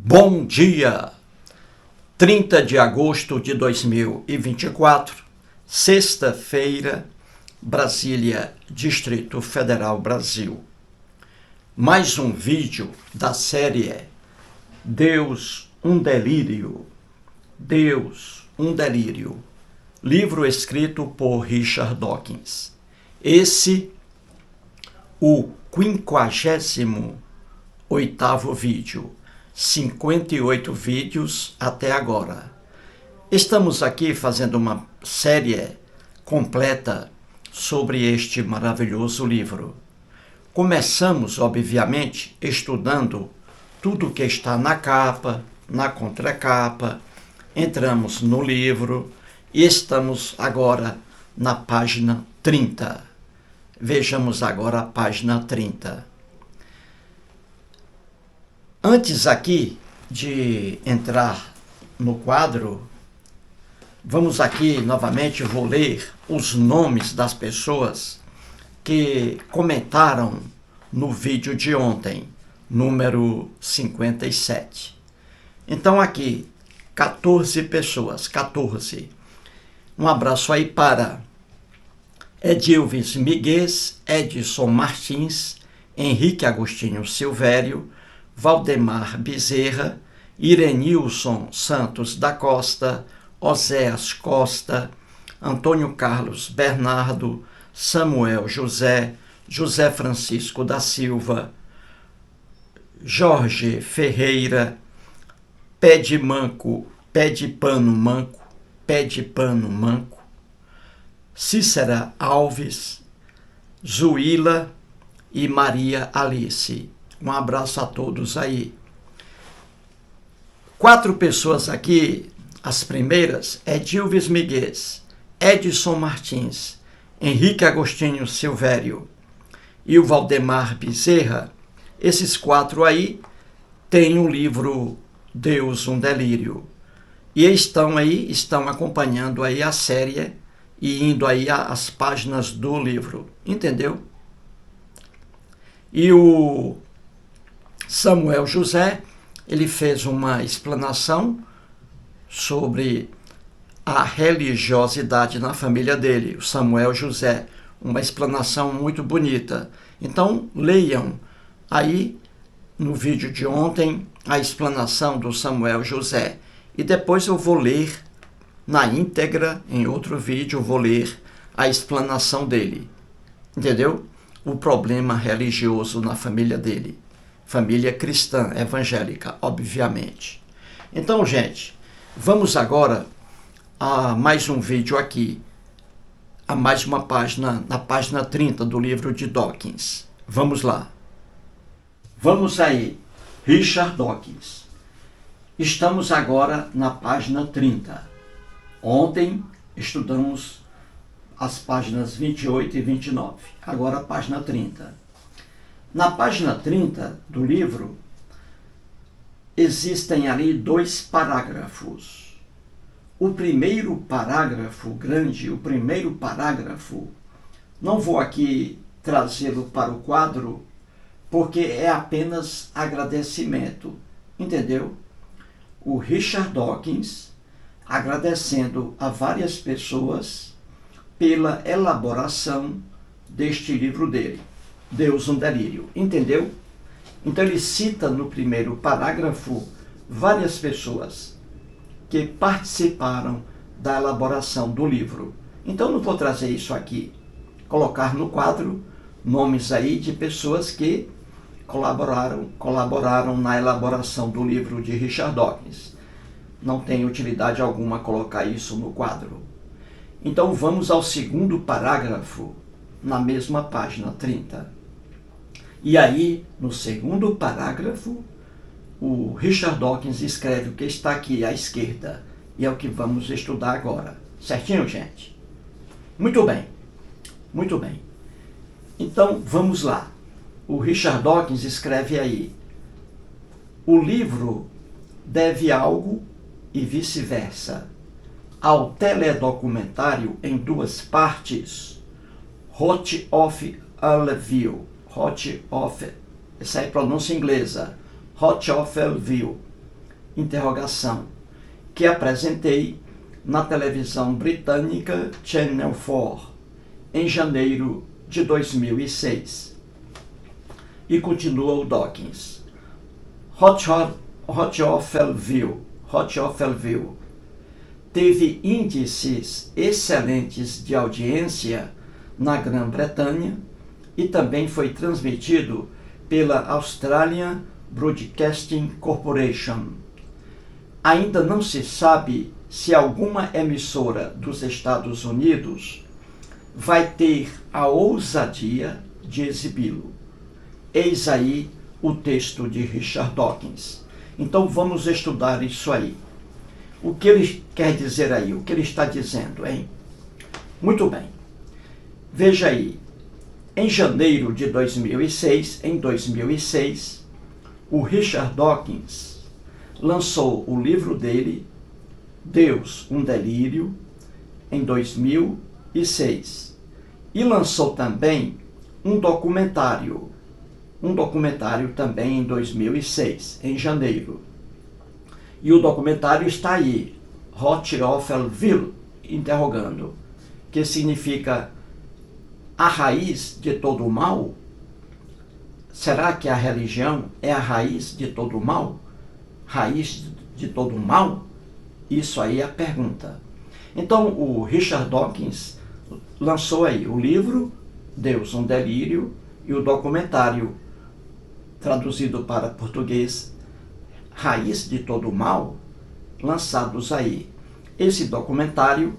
Bom dia! 30 de agosto de 2024, sexta-feira, Brasília, Distrito Federal, Brasil. Mais um vídeo da série Deus, um delírio. Deus, um delírio. Livro escrito por Richard Dawkins. Esse, o 58º vídeo. 58 vídeos até agora. Estamos aqui fazendo uma série completa sobre este maravilhoso livro. Começamos, obviamente, estudando tudo que está na capa, na contracapa. Entramos no livro e estamos agora na página 30. Vejamos agora a página 30. Antes aqui de entrar no quadro, vamos aqui novamente, vou ler os nomes das pessoas que comentaram no vídeo de ontem, número 57. Então aqui, 14 pessoas, 14. Um abraço aí para Edilves Miguel, Edson Martins, Henrique Agostinho Silvério, Valdemar Bezerra, Irenilson Santos da Costa, Oséas Costa, Antônio Carlos Bernardo, Samuel José, José Francisco da Silva, Jorge Ferreira, Pé de Pano Manco, Cícera Alves, Zuíla e Maria Alice. Um abraço a todos aí. 4 pessoas aqui, as primeiras, Edilves Miguel, Edson Martins, Henrique Agostinho Silvério e o Valdemar Bezerra. Esses 4 aí têm o livro Deus, um delírio. E estão acompanhando aí a série e indo aí às páginas do livro. Entendeu? E o Samuel José, ele fez uma explanação sobre a religiosidade na família dele, o Samuel José, uma explanação muito bonita. Então, leiam aí no vídeo de ontem a explanação do Samuel José. E depois eu vou ler na íntegra, em outro vídeo, eu vou ler a explanação dele. Entendeu? O problema religioso na família dele. Família cristã, evangélica, obviamente. Então, gente, vamos agora a mais um vídeo aqui, a mais uma página, na página 30 do livro de Dawkins. Vamos lá. Vamos aí, Richard Dawkins. Estamos agora na página 30. Ontem estudamos as páginas 28 e 29. Agora a página 30. Na página 30 do livro, existem ali 2 parágrafos. O primeiro parágrafo grande, não vou aqui trazê-lo para o quadro, porque é apenas agradecimento. Entendeu? O Richard Dawkins agradecendo a várias pessoas pela elaboração deste livro dele. Deus, um delírio. Entendeu? Então ele cita no primeiro parágrafo várias pessoas que participaram da elaboração do livro. Então não vou trazer isso aqui, colocar no quadro nomes aí de pessoas que colaboraram na elaboração do livro de Richard Dawkins. Não tem utilidade alguma colocar isso no quadro. Então vamos ao segundo parágrafo, na mesma página 30. E aí, no segundo parágrafo, o Richard Dawkins escreve o que está aqui à esquerda. E é o que vamos estudar agora. Certinho, gente? Muito bem. Muito bem. Então, vamos lá. O Richard Dawkins escreve aí: o livro deve algo e vice-versa ao teledocumentário em 2 partes, Hot of Alville. Hot of, essa é a pronúncia inglesa, Hot of Alville, interrogação, que apresentei na televisão britânica Channel 4, em janeiro de 2006. E continua o Dawkins. Rochdale teve índices excelentes de audiência na Grã-Bretanha e também foi transmitido pela Australian Broadcasting Corporation. Ainda não se sabe se alguma emissora dos Estados Unidos vai ter a ousadia de exibi-lo. Eis aí o texto de Richard Dawkins. Então vamos estudar isso aí. O que ele quer dizer aí? O que ele está dizendo, hein? Muito bem. Veja aí. Em janeiro de 2006, o Richard Dawkins lançou o livro dele, Deus, um Delírio, em 2006. E lançou também um documentário também em 2006, em janeiro. E o documentário está aí, Rochdale, interrogando, que significa a raiz de todo o mal? Será que a religião é a raiz de todo o mal? Raiz de todo o mal? Isso aí é a pergunta. Então, o Richard Dawkins lançou aí o livro Deus, um Delírio, e o documentário, traduzido para português, Raiz de todo o Mal, lançados aí. Esse documentário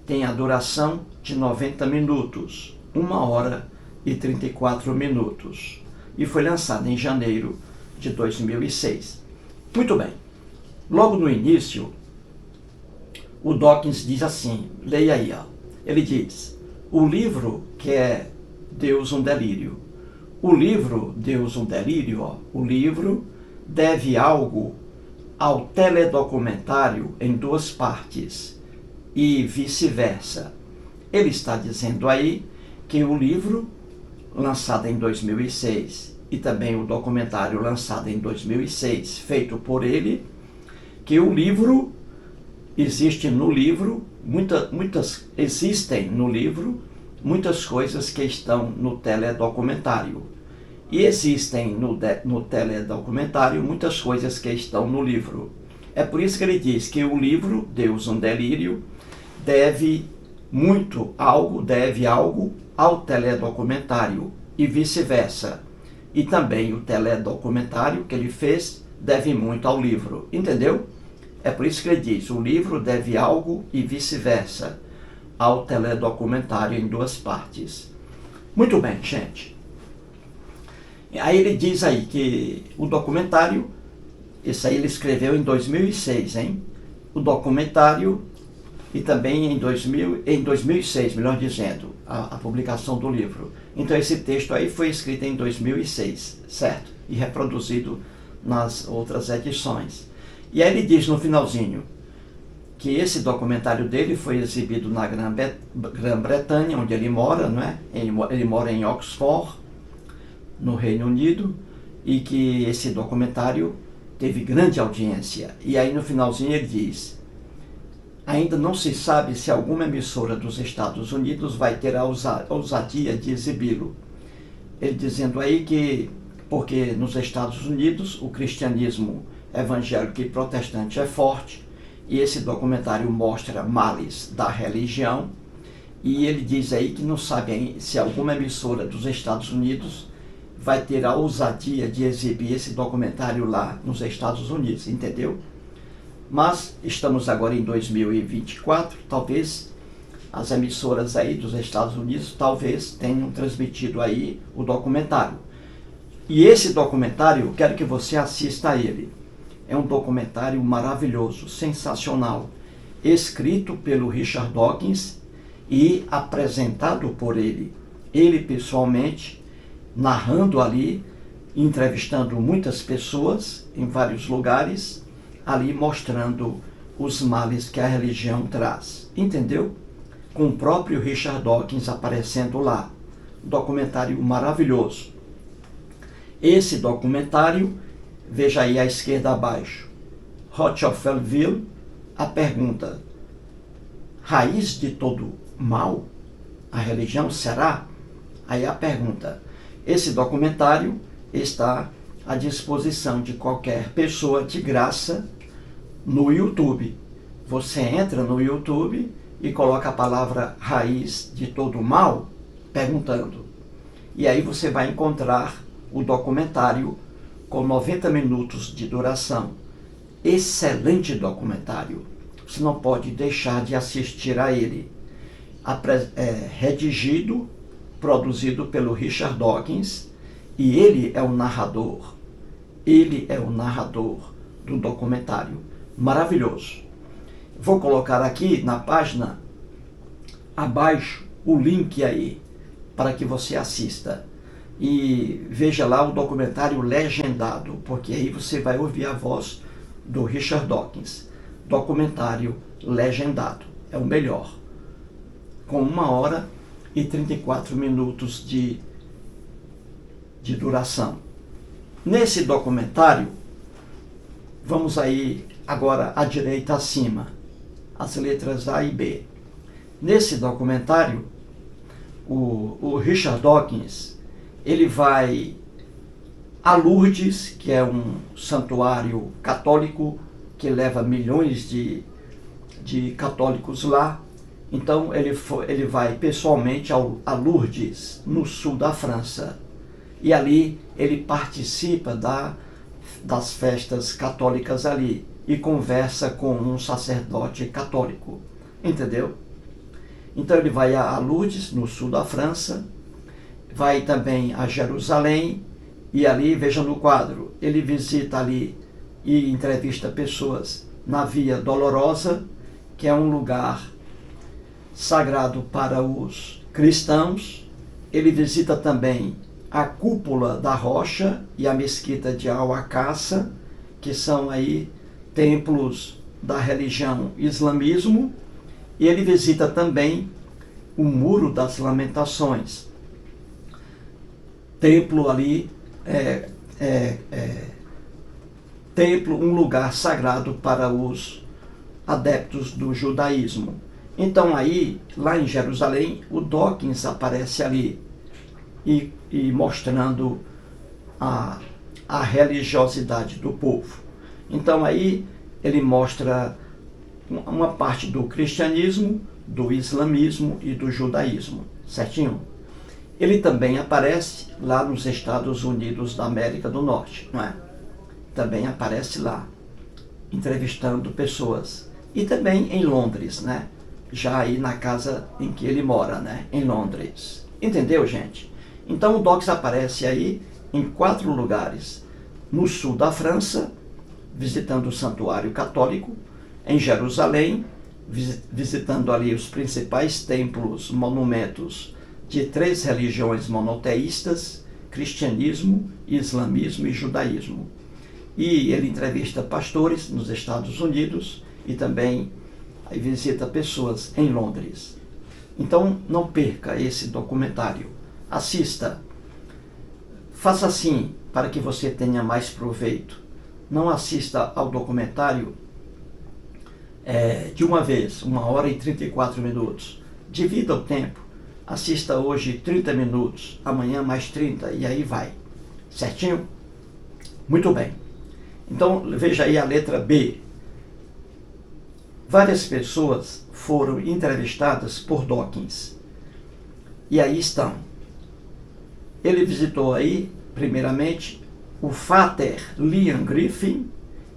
tem a duração de 90 minutos, 1 hora e 34 minutos, e foi lançado em janeiro de 2006. Muito bem. Logo no início, o Dawkins diz assim, leia aí, ó. Ele diz, o livro que é Deus, um Delírio. O livro Deus, um Delírio, ó, o livro deve algo ao teledocumentário em 2 partes e vice-versa. Ele está dizendo aí que o livro, lançado em 2006, e também o documentário lançado em 2006, feito por ele, que o livro, existem no livro muitas coisas que estão no teledocumentário. E existem no teledocumentário muitas coisas que estão no livro. É por isso que ele diz que o livro, Deus, um Delírio, deve algo ao teledocumentário e vice-versa. E também o teledocumentário que ele fez deve muito ao livro. Entendeu? É por isso que ele diz, o livro deve algo e vice-versa ao teledocumentário em 2 partes. Muito bem, gente. Aí ele diz aí que o documentário, esse aí ele escreveu em 2006, hein? O documentário, e também em 2006, melhor dizendo, a publicação do livro. Então esse texto aí foi escrito em 2006, certo? E reproduzido nas outras edições. E aí ele diz no finalzinho que esse documentário dele foi exibido na Grã-Bretanha, onde ele mora, não é? Ele mora em Oxford, no Reino Unido, e que esse documentário teve grande audiência. E aí no finalzinho ele diz, ainda não se sabe se alguma emissora dos Estados Unidos vai ter a ousadia de exibi-lo. Ele dizendo aí que, porque nos Estados Unidos o cristianismo evangélico e protestante é forte, e esse documentário mostra males da religião, e ele diz aí que não sabe se alguma emissora dos Estados Unidos vai ter a ousadia de exibir esse documentário lá nos Estados Unidos, entendeu? Mas estamos agora em 2024, talvez as emissoras aí dos Estados Unidos talvez tenham transmitido aí o documentário. E esse documentário, eu quero que você assista a ele. É um documentário maravilhoso, sensacional, escrito pelo Richard Dawkins e apresentado por ele pessoalmente, narrando ali, entrevistando muitas pessoas em vários lugares, ali mostrando os males que a religião traz. Entendeu? Com o próprio Richard Dawkins aparecendo lá. Um documentário maravilhoso. Esse documentário, veja aí à esquerda abaixo, Rochefoucauld, a pergunta: raiz de todo mal? A religião será? Aí a pergunta. Esse documentário está à disposição de qualquer pessoa de graça no YouTube. Você entra no YouTube e coloca a palavra raiz de todo mal, perguntando. E aí você vai encontrar o documentário com 90 minutos de duração. Excelente documentário. Você não pode deixar de assistir a ele. Redigido, produzido pelo Richard Dawkins, e ele é o narrador. Ele é o narrador do documentário. Maravilhoso. Vou colocar aqui na página, abaixo, o link aí, para que você assista. E veja lá o documentário legendado, porque aí você vai ouvir a voz do Richard Dawkins. Documentário legendado. É o melhor. Com 1h e 34 minutos de duração. Nesse documentário, vamos aí agora à direita acima, as letras A e B. Nesse documentário, o Richard Dawkins, ele vai a Lourdes, que é um santuário católico que leva milhões de católicos lá. Então ele vai pessoalmente a Lourdes, no sul da França. E ali ele participa das festas católicas ali e conversa com um sacerdote católico. Entendeu? Então ele vai a Lourdes, no sul da França, vai também a Jerusalém, e ali, veja no quadro, ele visita ali e entrevista pessoas na Via Dolorosa, que é um lugar sagrado para os cristãos. Ele visita também a Cúpula da Rocha e a Mesquita de Al-Aqsa, que são aí templos da religião islamismo, e ele visita também o Muro das Lamentações, templo ali, templo, um lugar sagrado para os adeptos do judaísmo. Então aí, lá em Jerusalém, o Dawkins aparece ali e mostrando a religiosidade do povo. Então aí ele mostra uma parte do cristianismo, do islamismo e do judaísmo, certinho? Ele também aparece lá nos Estados Unidos da América do Norte, não é? Também aparece lá, entrevistando pessoas. E também em Londres, né? Já aí na casa em que ele mora, né? Em Londres. Entendeu, gente? Então o Dawkins aparece aí em 4 lugares. No sul da França, visitando o santuário católico. Em Jerusalém, visitando ali os principais templos, monumentos de 3 religiões monoteístas: cristianismo, islamismo e judaísmo. E ele entrevista pastores nos Estados Unidos e também aí visita pessoas em Londres. Então não perca esse documentário. Assista. Faça assim para que você tenha mais proveito. Não assista ao documentário de uma vez, 1h e 34 minutos. Divida o tempo. Assista hoje 30 minutos, amanhã mais 30 e aí vai. Certinho? Muito bem. Então veja aí a letra B. Várias pessoas foram entrevistadas por Dawkins. E aí estão. Ele visitou aí, primeiramente, o Frater Liam Griffin,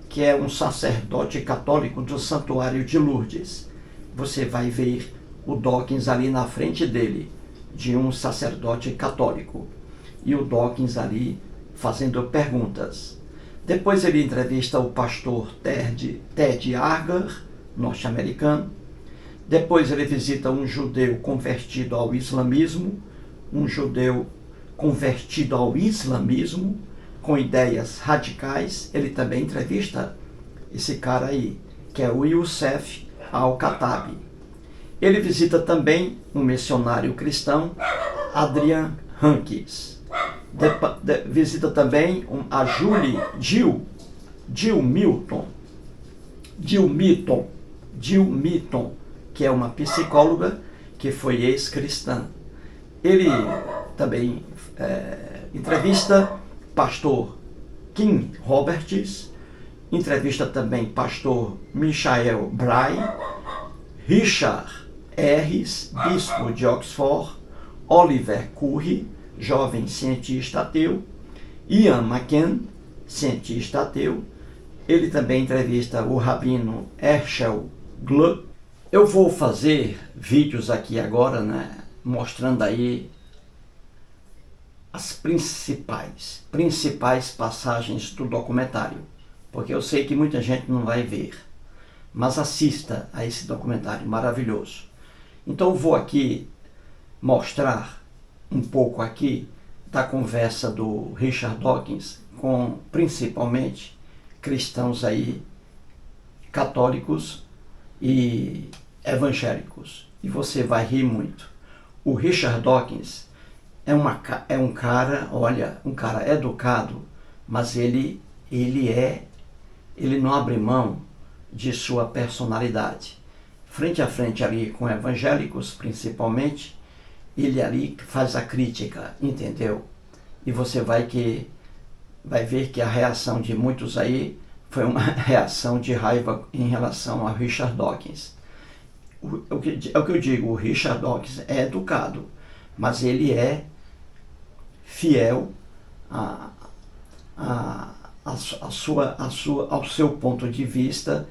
que é um sacerdote católico do Santuário de Lourdes. Você vai ver o Dawkins ali na frente dele, de um sacerdote católico. E o Dawkins ali fazendo perguntas. Depois ele entrevista o pastor Ted Argar, norte-americano. Depois ele visita um judeu convertido ao islamismo, com ideias radicais. Ele também entrevista esse cara aí, que é o Youssef Al-Khattabi. Ele visita também um missionário cristão, Adrian Hankins. Visita também a Jill Milton, Jill Mitton, que é uma psicóloga que foi ex-cristã. Ele também entrevista pastor Kim Roberts, entrevista também pastor Michael Bray, Richard Harris, bispo de Oxford, Oliver Curry, jovem cientista ateu, Ian McCann, cientista ateu. Ele também entrevista o rabino Herschel Gluck. Eu vou fazer vídeos aqui agora, né, mostrando aí as principais passagens do documentário, porque eu sei que muita gente não vai ver, mas assista a esse documentário maravilhoso. Então eu vou aqui mostrar um pouco aqui da conversa do Richard Dawkins com principalmente cristãos aí católicos e evangélicos, e você vai rir muito. O Richard Dawkins é um cara, olha, um cara educado, mas ele não abre mão de sua personalidade. Frente a frente ali com evangélicos, principalmente, ele ali faz a crítica, entendeu? E você vai ver que a reação de muitos aí foi uma reação de raiva em relação a Richard Dawkins. É o que eu digo, o Richard Dawkins é educado, mas ele é fiel ao seu ponto de vista,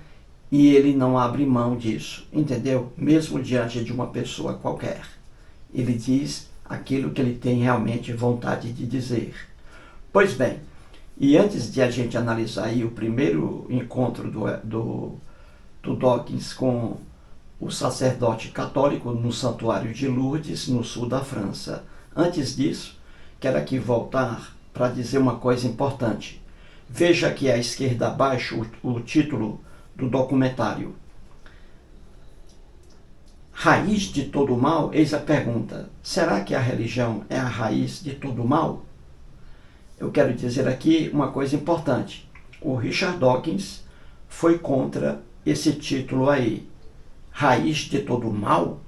e ele não abre mão disso, entendeu? Mesmo diante de uma pessoa qualquer. Ele diz aquilo que ele tem realmente vontade de dizer. Pois bem, e antes de a gente analisar aí o primeiro encontro do Dawkins com o sacerdote católico no Santuário de Lourdes, no sul da França, antes disso, quero aqui voltar para dizer uma coisa importante. Veja aqui à esquerda abaixo o título do documentário. Raiz de todo mal? Eis a pergunta. Será que a religião é a raiz de todo mal? Eu quero dizer aqui uma coisa importante. O Richard Dawkins foi contra esse título aí. Raiz de todo mal?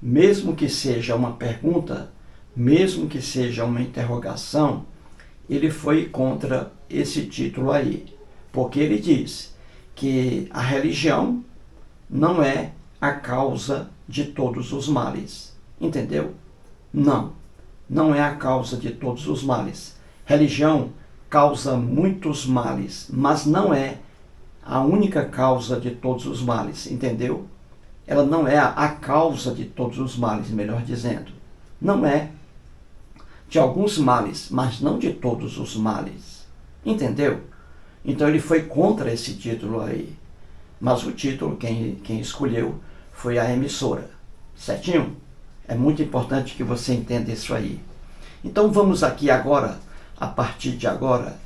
Mesmo que seja uma pergunta, mesmo que seja uma interrogação, ele foi contra esse título aí. Porque ele diz que a religião não é a causa de todos os males. Entendeu? Não é a causa de todos os males. Religião causa muitos males, mas não é a única causa de todos os males. Entendeu? Ela não é a causa de todos os males, melhor dizendo. Não é. De alguns males, mas não de todos os males. Entendeu? Então ele foi contra esse título aí. Mas o título, quem escolheu foi a emissora. Certinho? É muito importante que você entenda isso aí. Então vamos aqui agora, a partir de agora,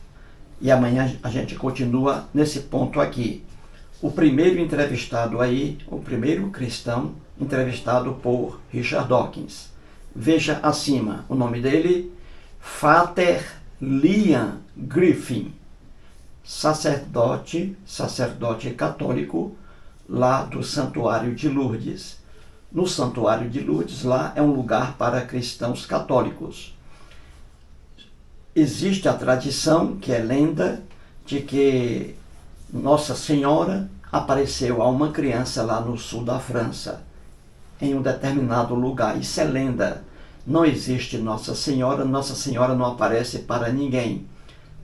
e amanhã a gente continua nesse ponto aqui. O primeiro entrevistado aí, o primeiro cristão entrevistado por Richard Dawkins. Veja acima o nome dele, Frater Liam Griffin, sacerdote católico lá do Santuário de Lourdes. No Santuário de Lourdes, lá é um lugar para cristãos católicos. Existe a tradição, que é lenda, de que Nossa Senhora apareceu a uma criança lá no sul da França, em um determinado lugar. Isso é lenda. Não existe Nossa Senhora não aparece para ninguém,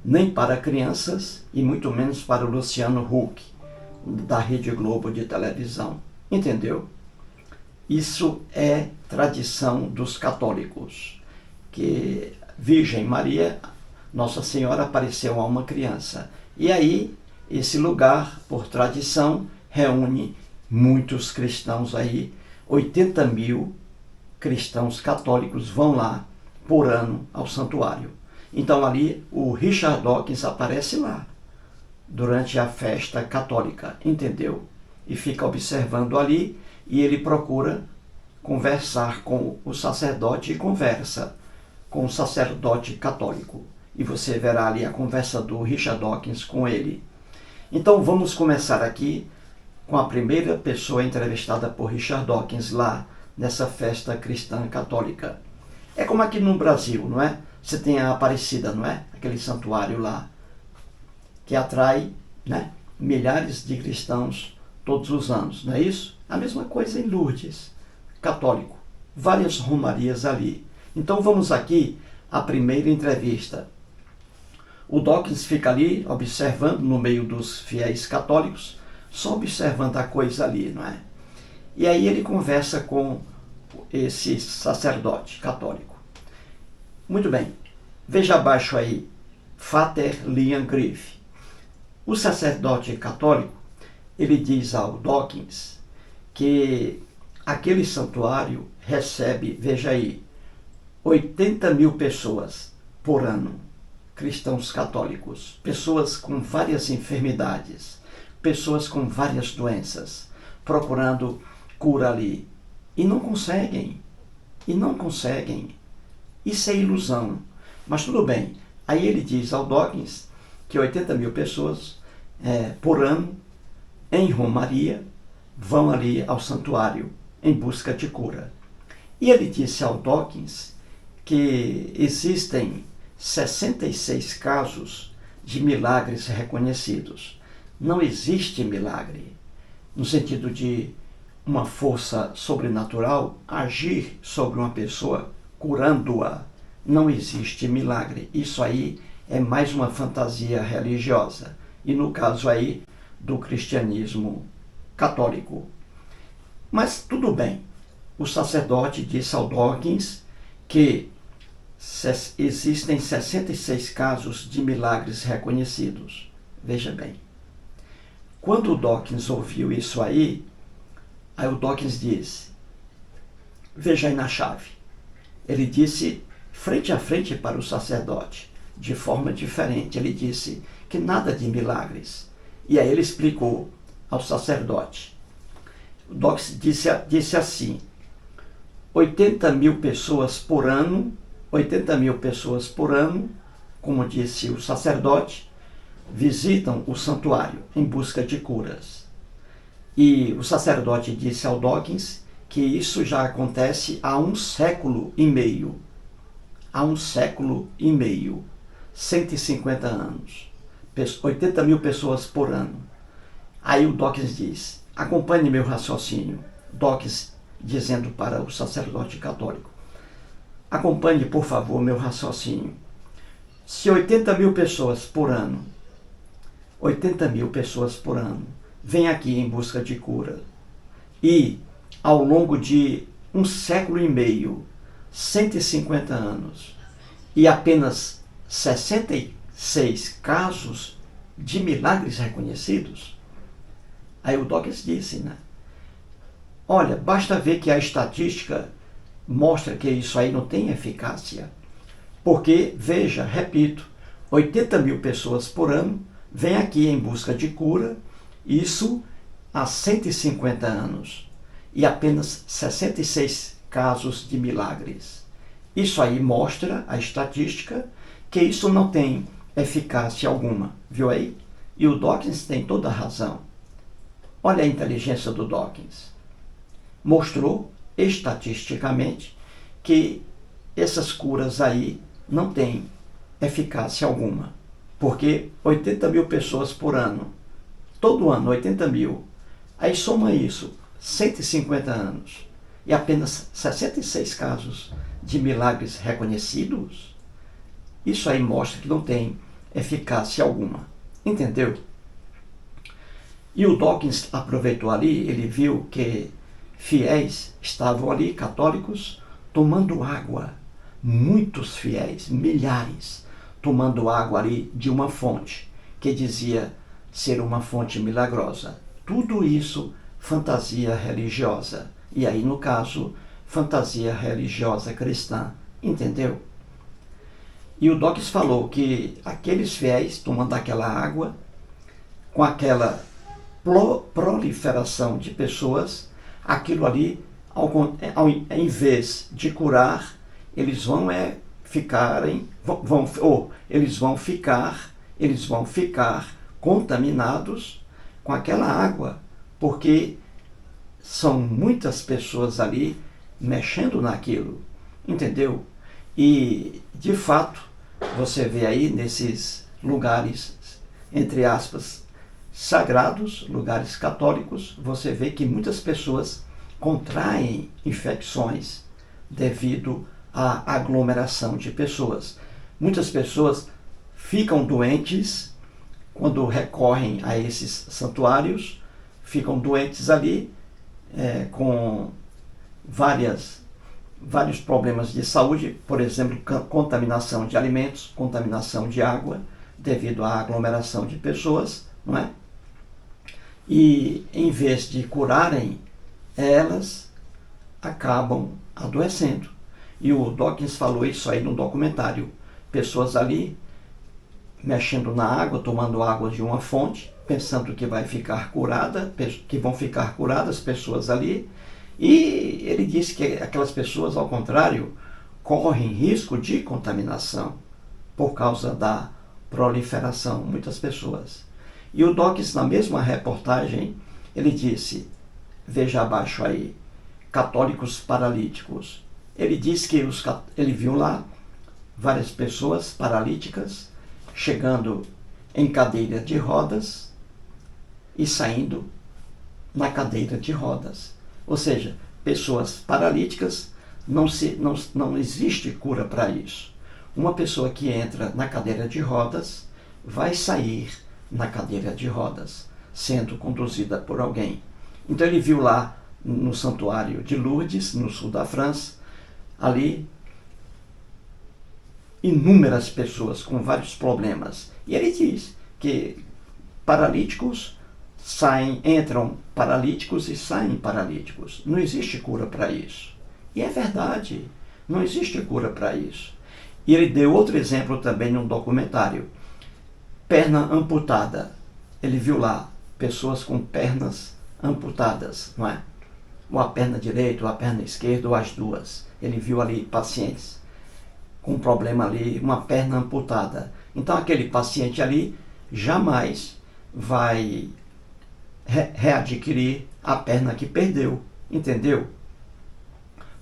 nem para crianças e muito menos para o Luciano Huck, da Rede Globo de televisão. Entendeu? Isso é tradição dos católicos, que Virgem Maria, Nossa Senhora, apareceu a uma criança. E aí, esse lugar, por tradição, reúne muitos cristãos aí, 80 mil cristãos católicos vão lá por ano ao santuário. Então ali o Richard Dawkins aparece lá durante a festa católica, entendeu? E fica observando ali, e ele procura conversar com o sacerdote e conversa com o sacerdote católico. E você verá ali a conversa do Richard Dawkins com ele. Então vamos começar aqui com a primeira pessoa entrevistada por Richard Dawkins lá nessa festa cristã católica. É como aqui no Brasil, não é? Você tem a Aparecida, não é? Aquele santuário lá que atrai, né, milhares de cristãos todos os anos, não é isso? A mesma coisa em Lourdes, católico. Várias romarias ali. Então vamos aqui à primeira entrevista. O Dawkins fica ali observando no meio dos fiéis católicos, só observando a coisa ali, não é? E aí ele conversa com esse sacerdote católico. Muito bem, veja abaixo aí, Frater Liam Griff. O sacerdote católico, ele diz ao Dawkins que aquele santuário recebe, veja aí, 80 mil pessoas por ano, cristãos católicos, pessoas com várias enfermidades, pessoas com várias doenças, procurando cura ali. E não conseguem. Isso é ilusão. Mas tudo bem. Aí ele diz ao Dawkins que 80 mil pessoas por ano, em Romaria, vão ali ao santuário em busca de cura. E ele disse ao Dawkins que existem 66 casos de milagres reconhecidos. Não existe milagre no sentido de uma força sobrenatural agir sobre uma pessoa curando-a. Não existe milagre. Isso aí é mais uma fantasia religiosa. E no caso aí do cristianismo católico. Mas tudo bem. O sacerdote disse ao Dawkins que existem 66 casos de milagres reconhecidos. Veja bem. Quando o Dawkins ouviu isso aí o Dawkins disse, veja aí na chave. Ele disse frente a frente para o sacerdote, de forma diferente. Ele disse que nada de milagres. E aí ele explicou ao sacerdote. O Dawkins disse assim, 80 mil pessoas por ano, como disse o sacerdote, visitam o santuário em busca de curas. E o sacerdote disse ao Dawkins que isso já acontece há 1 século e meio. 150 anos. 80 mil pessoas por ano. Aí o Dawkins diz, acompanhe meu raciocínio. Dawkins dizendo para o sacerdote católico, acompanhe, por favor, meu raciocínio. Se 80 mil pessoas por ano, vêm aqui em busca de cura, e ao longo de 1 século e meio, 150 anos, e apenas 66 casos de milagres reconhecidos, aí o Dawkins disse, né? Olha, basta ver que a estatística mostra que isso aí não tem eficácia. Porque, veja, repito, 80 mil pessoas por ano vêm aqui em busca de cura, isso há 150 anos, e apenas 66 casos de milagres. Isso aí mostra, a estatística, que isso não tem eficácia alguma, viu aí? E o Dawkins tem toda a razão. Olha a inteligência do Dawkins. Mostrou, estatisticamente, que essas curas aí não têm eficácia alguma. Porque 80 mil pessoas por ano, todo ano 80 mil, aí soma isso, 150 anos, e apenas 66 casos de milagres reconhecidos, isso aí mostra que não tem eficácia alguma. Entendeu? E o Dawkins aproveitou ali, ele viu que fiéis estavam ali, católicos, tomando água. Muitos fiéis, milhares, tomando água ali de uma fonte, que dizia ser uma fonte milagrosa. Tudo isso, fantasia religiosa. E aí, no caso, fantasia religiosa cristã. Entendeu? E o Dawkins falou que aqueles fiéis, tomando aquela água, com aquela proliferação de pessoas, aquilo ali, em vez de curar, eles vão ficar contaminados com aquela água, porque são muitas pessoas ali mexendo naquilo, entendeu? E, de fato, você vê aí nesses lugares, entre aspas, sagrados, lugares católicos, você vê que muitas pessoas contraem infecções devido à aglomeração de pessoas. Muitas pessoas ficam doentes quando recorrem a esses santuários, ficam doentes ali com vários problemas de saúde, por exemplo, contaminação de alimentos, contaminação de água, devido à aglomeração de pessoas, não é? E em vez de curarem, elas acabam adoecendo. E o Dawkins falou isso aí no documentário. Pessoas ali mexendo na água, tomando água de uma fonte, pensando que vai ficar curada, que vão ficar curadas pessoas ali. E ele disse que aquelas pessoas, ao contrário, correm risco de contaminação por causa da proliferação, muitas pessoas. E o Dawkins, na mesma reportagem, ele disse, veja abaixo aí, católicos paralíticos. Ele disse que ele viu lá várias pessoas paralíticas chegando em cadeira de rodas e saindo na cadeira de rodas. Ou seja, pessoas paralíticas, não existe cura para isso. Uma pessoa que entra na cadeira de rodas vai sair na cadeira de rodas, sendo conduzida por alguém. Então ele viu lá no santuário de Lourdes, no sul da França, ali inúmeras pessoas com vários problemas. E ele diz que paralíticos entram paralíticos e saem paralíticos. Não existe cura para isso. E é verdade, não existe cura para isso. E ele deu outro exemplo também num documentário. Perna amputada. Ele viu lá pessoas com pernas amputadas, não é? Ou a perna direita, ou a perna esquerda, ou as duas. Ele viu ali pacientes com um problema ali, uma perna amputada. Então aquele paciente ali jamais vai readquirir a perna que perdeu, entendeu?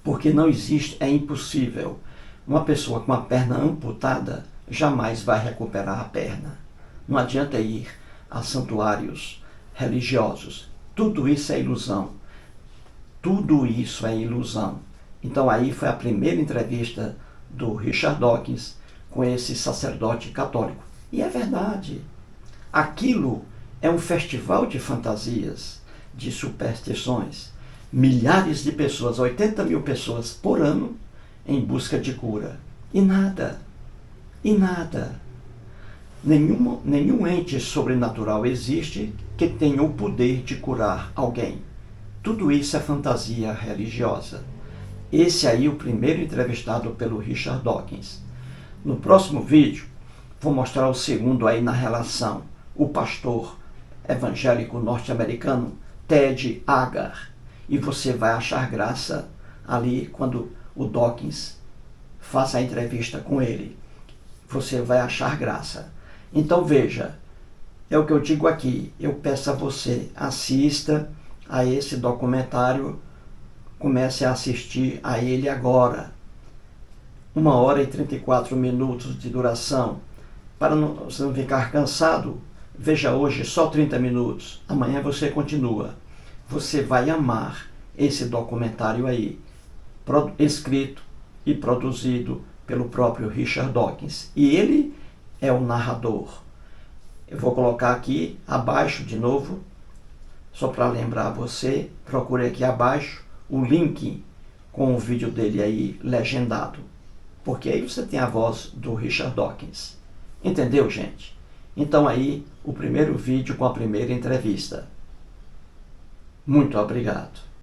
Porque não existe, é impossível. Uma pessoa com a perna amputada jamais vai recuperar a perna. Não adianta ir a santuários religiosos. Tudo isso é ilusão. Tudo isso é ilusão. Então aí foi a primeira entrevista do Richard Dawkins com esse sacerdote católico. E é verdade. Aquilo é um festival de fantasias, de superstições. Milhares de pessoas, 80 mil pessoas por ano, em busca de cura. E nada. Nenhum ente sobrenatural existe que tenha o poder de curar alguém. Tudo isso é fantasia religiosa. Esse aí é o primeiro entrevistado pelo Richard Dawkins. No próximo vídeo, vou mostrar o segundo aí na relação, o pastor evangélico norte-americano Ted Haggard. E você vai achar graça ali quando o Dawkins faz a entrevista com ele. Você vai achar graça. Então veja, é o que eu digo aqui. Eu peço a você, assista a esse documentário, comece a assistir a ele agora. 1h34 de duração. Para você não ficar cansado, veja hoje só 30 minutos. Amanhã você continua. Você vai amar esse documentário aí, escrito e produzido pelo próprio Richard Dawkins. E ele é o narrador. Eu vou colocar aqui abaixo de novo, só para lembrar você, procure aqui abaixo o link com o vídeo dele aí legendado. Porque aí você tem a voz do Richard Dawkins. Entendeu, gente? Então aí o primeiro vídeo com a primeira entrevista. Muito obrigado.